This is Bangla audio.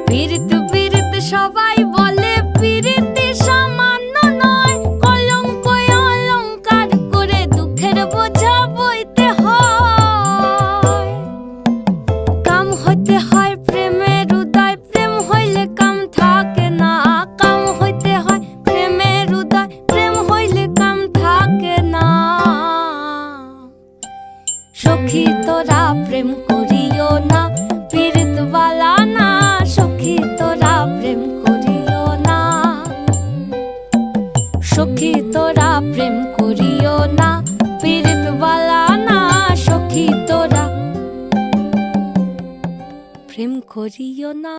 পীড়িত পীড়িত সবাই বলে পীড়িতি সামান্য নয়, কলঙ্ক অলঙ্কার করে দুঃখের বোঝা বইতে হয়। কাম হইতে হয় প্রেমের উদয়, প্রেম হইলে কাম থাকে না। কাম হইতে হয় প্রেমের উদয়, প্রেম হইলে কাম থাকে না। সখী তোরা প্রেম করিও না, পীড়িত বালা না। সখী তোরা প্রেম করিও না, সখী তোরা প্রেম করিও না, পীড়িত বালা না। সখী তোরা প্রেম করিও না।